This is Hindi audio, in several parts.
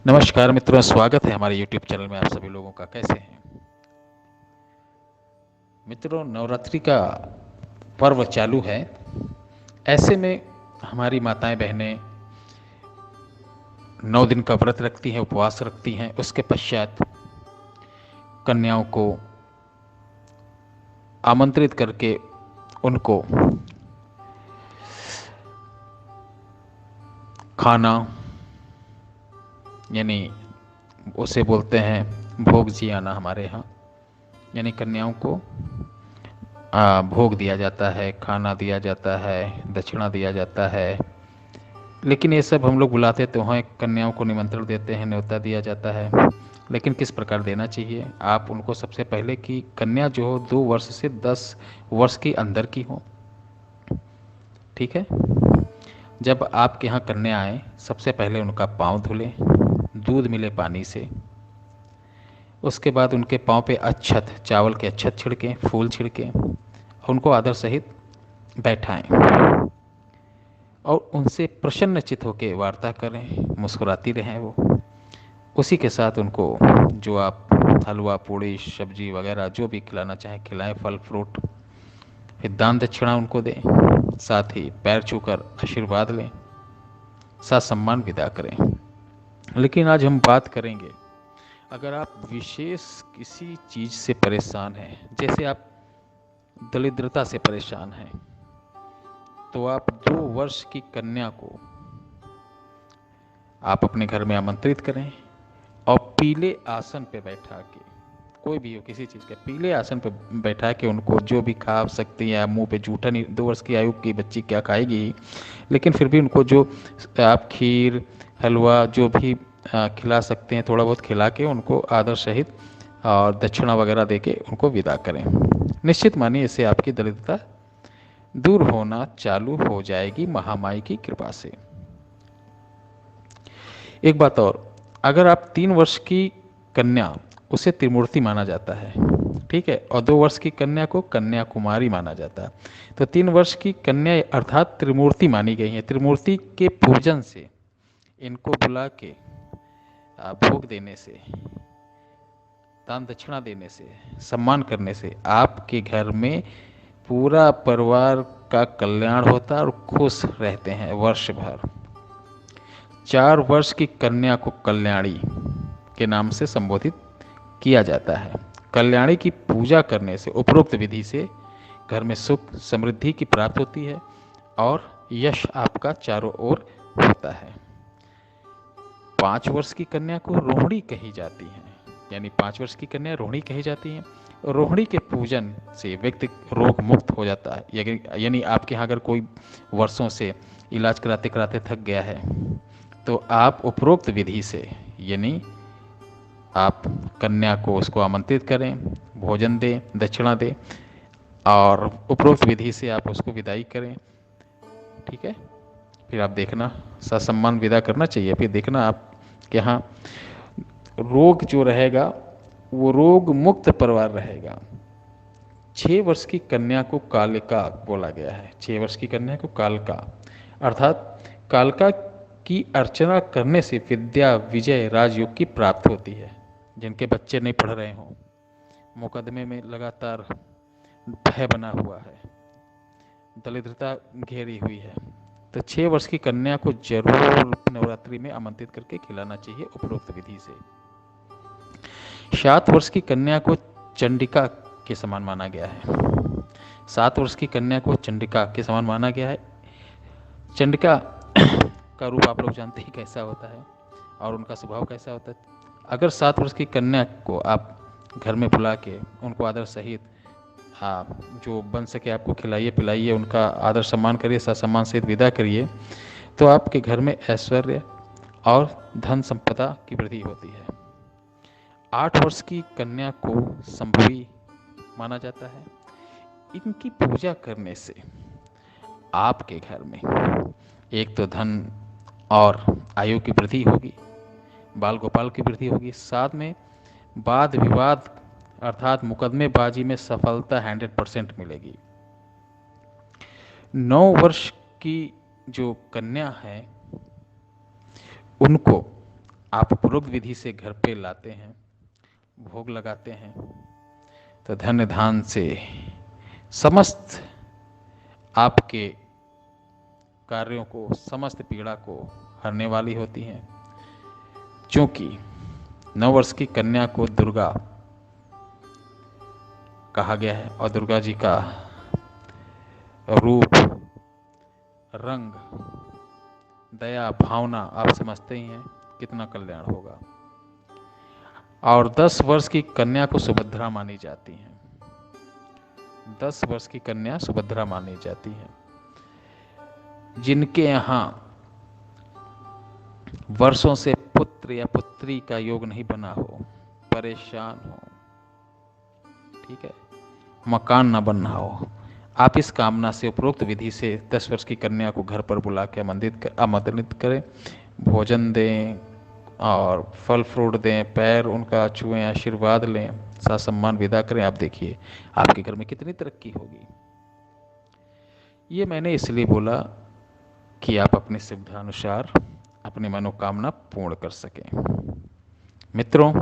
नमस्कार मित्रों, स्वागत है हमारे YouTube चैनल में। आप सभी लोगों का कैसे हैं मित्रों? नवरात्रि का पर्व चालू है। ऐसे में हमारी माताएं बहनें 9 दिन का व्रत रखती हैं, उपवास रखती हैं। उसके पश्चात कन्याओं को आमंत्रित करके उनको खाना, यानी उसे बोलते हैं भोग जी आना हमारे यहाँ, यानी कन्याओं को भोग दिया जाता है, खाना दिया जाता है, दक्षिणा दिया जाता है। लेकिन ये सब हम लोग बुलाते तो हैं, कन्याओं को निमंत्रण देते हैं, न्योता दिया जाता है। लेकिन किस प्रकार देना चाहिए? आप उनको सबसे पहले कि कन्या जो हो 2 वर्ष से 10 वर्ष के अंदर की हो, ठीक है। जब आपके यहाँ कन्या आए, सबसे पहले उनका पाँव धुलें, दूध मिले पानी से। उसके बाद उनके पाँव पे अक्षत, चावल के अक्षत छिड़कें, फूल छिड़कें, उनको आदर सहित बैठाएं और उनसे प्रसन्नचित होकर वार्ता करें, मुस्कुराती रहें वो। उसी के साथ उनको जो आप हलवा पूड़ी सब्जी वगैरह जो भी खिलाना चाहें खिलाएं, फल फ्रूट। फिर दान दक्षिणा उनको दें, साथ ही पैर छूकर आशीर्वाद लें, साथ सम्मान विदा करें। लेकिन आज हम बात करेंगे, अगर आप विशेष किसी चीज़ से परेशान हैं, जैसे आप दरिद्रता से परेशान हैं, तो आप 2 वर्ष की कन्या को आप अपने घर में आमंत्रित करें और पीले आसन पे बैठा के, कोई भी हो किसी चीज़ के पीले आसन पे बैठा के उनको जो भी खा सकती हैं, मुंह पे जूठा नहीं, 2 वर्ष की आयु की बच्ची क्या खाएगी, लेकिन फिर भी उनको जो आप खीर हलवा जो भी खिला सकते हैं, थोड़ा बहुत खिला के उनको आदर सहित और दक्षिणा वगैरह दे के उनको विदा करें। निश्चित मानिए इससे आपकी दरिद्रता दूर होना चालू हो जाएगी महामाई की कृपा से। एक बात और, अगर आप 3 वर्ष की कन्या, उसे त्रिमूर्ति माना जाता है, ठीक है, और 2 वर्ष की कन्या को कन्याकुमारी माना जाता है। तो 3 वर्ष की कन्या अर्थात त्रिमूर्ति मानी गई है। त्रिमूर्ति के पूजन से, इनको बुला के भोग देने से, दान दक्षिणा देने से, सम्मान करने से आपके घर में पूरा परिवार का कल्याण होता है और खुश रहते हैं वर्ष भर। 4 वर्ष की कन्या को कल्याणी के नाम से संबोधित किया जाता है। कल्याणी की पूजा करने से, उपरोक्त विधि से घर में सुख समृद्धि की प्राप्ति होती है और यश आपका चारों ओर होता है। 5 वर्ष की कन्या को रोहिणी कही जाती है, यानी 5 वर्ष की कन्या रोहिणी कही जाती है। रोहिणी के पूजन से व्यक्ति रोग मुक्त हो जाता है। यानी आपके यहाँ अगर कोई वर्षों से इलाज कराते कराते थक गया है, तो आप उपरोक्त विधि से, यानी आप कन्या को उसको आमंत्रित करें, भोजन दें, दक्षिणा दें और उपरोक्त विधि से आप उसको विदाई करें, ठीक है। फिर आप देखना, ससम्मान विदा करना चाहिए। फिर देखना आपके यहाँ रोग जो रहेगा वो रोग मुक्त परिवार रहेगा। 6 वर्ष की कन्या को कालिका बोला गया है। 6 वर्ष की कन्या को कालिका अर्थात कालिका की अर्चना करने से विद्या विजय राजयोग की प्राप्ति होती है। जिनके बच्चे नहीं पढ़ रहे हों, मुकदमे में लगातार भय बना हुआ है, दरिद्रता घेरी हुई है, तो 6 वर्ष की कन्या को जरूर नवरात्रि में आमंत्रित करके खिलाना चाहिए उपरोक्त विधि से। 7 वर्ष की कन्या को चंडिका के समान माना गया है। 7 वर्ष की कन्या को चंडिका के समान माना गया है। चंडिका का रूप आप लोग जानते ही कैसा होता है और उनका स्वभाव कैसा होता है। अगर 7 वर्ष की कन्या को आप घर में बुला के उनको आदर सहित, हाँ, जो बन सके आपको खिलाइए पिलाइए, उनका आदर सम्मान करिए, सम्मान सहित विदा करिए, तो आपके घर में ऐश्वर्य और धन संपदा की वृद्धि होती है। 8 वर्ष की कन्या को संभवी माना जाता है। इनकी पूजा करने से आपके घर में एक तो धन और आयु की वृद्धि होगी, बाल गोपाल की वृद्धि होगी, साथ में वाद विवाद अर्थात मुकदमेबाजी में सफलता 100% मिलेगी। 9 वर्ष की जो कन्या है उनको आप उपरोक्त विधि से घर पे लाते हैं, भोग लगाते हैं, तो धन्य धान से समस्त आपके कार्यों को, समस्त पीड़ा को हरने वाली होती हैं। क्योंकि 9 वर्ष की कन्या को दुर्गा कहा गया है और दुर्गा जी का रूप, रंग, दया, भावना आप समझते ही हैं कितना कल्याण होगा। और 10 वर्ष की कन्या को सुभद्रा मानी जाती है। 10 वर्ष की कन्या सुभद्रा मानी जाती है। जिनके यहाँ वर्षों से पुत्र या पुत्री का योग नहीं बना हो, परेशान हो, ठीक है, मकान ना बनना हो, आप इस कामना से उपरोक्त विधि से 10 वर्ष की कन्या को घर पर बुला के आमंत्रित करें, भोजन दें और फल फ्रूट दें, पैर उनका छुएं, आशीर्वाद लें, सा सम्मान विदा करें। आप देखिए आपके घर में कितनी तरक्की होगी। ये मैंने इसलिए बोला कि आप अपनी सुविधा अनुसार अपनी मनोकामना पूर्ण कर सकें। मित्रों,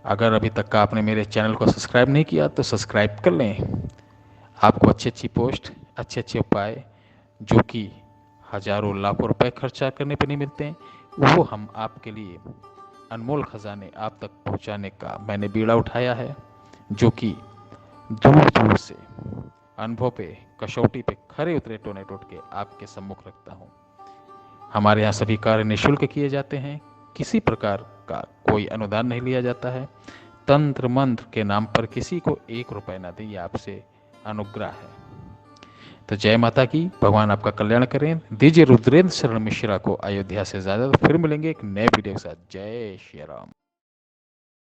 अगर अभी तक आपने मेरे चैनल को सब्सक्राइब नहीं किया तो सब्सक्राइब कर लें। आपको अच्छी अच्छी पोस्ट, अच्छे अच्छे उपाय जो कि हजारों लाखों रुपए खर्चा करने पर नहीं मिलते हैं, वो हम आपके लिए अनमोल खजाने आप तक पहुंचाने का मैंने बीड़ा उठाया है, जो कि दूर दूर से अनुभव पे, कसौटी पे खरे उतरे टोने टोटके आपके सम्मुख रखता हूँ। हमारे यहाँ सभी कार्य निःशुल्क किए जाते हैं, किसी प्रकार का कोई अनुदान नहीं लिया जाता है। तंत्र मंत्र के नाम पर किसी को 1 रुपए ना दें, ये आपसे अनुग्रह है। तो जय माता की, भगवान आपका कल्याण करें। दीजिए रुद्रेंद्र शरण मिश्रा को अयोध्या से ज़्यादा। फिर मिलेंगे एक नए वीडियो के साथ। जय श्री राम।